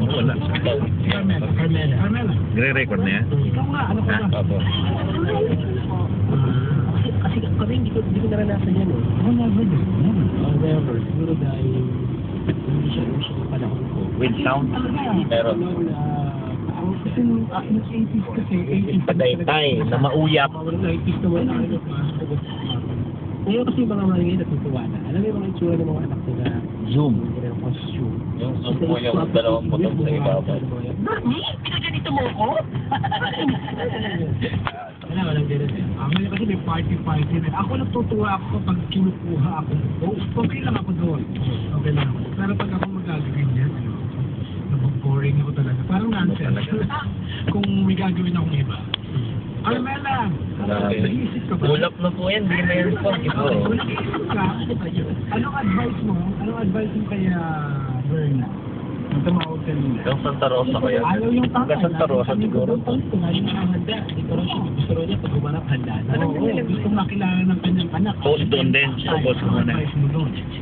Wala. Carmela. Nire-record na yan? Ikaw nga, ano ka ba? Opo. Kasi kami hindi ko naranasan yan eh. Never. Never. Siguro dahil hindi siya panahon ko. With sound? Meron. Kasi yung 80s kasi, 80s. Patay-tay, na mauyap. Mga 90s na wala kayo. Ngayon kasi yung mga ngayon natutuwa na. Alam mo yung mga itsura ng mga anak ko na Zoom. yung costume. Yung zoom po yung dalawang butong sa ibabaw. Mami, pinaganito mo ko? Walang ganun eh. Ngayon kasi may party na. Ako natutuwa ako kapag kinukuha ako. Okay lang ako doon. Okay lang ako. Pero pag ako magagawin yan, boring ako talaga. Parang nonsense. Kung may gagawin akong iba. Carmela, nag-iisip ka ba? Ulap na po yan, di na yan po. Kung nag-iisip ka, anong advice mo? Anong advice mo kaya Berna? Ang tumawag kanina. Yung Santa Rosa kaya. Ayaw yung tatay. Santa Rosa siguro. Gusto nga yung mga handa. Gusto rin niya pag umarap handa. Gusto makilala ng kanyang anak. Post doon din. So, post mo na. Advice mo doon.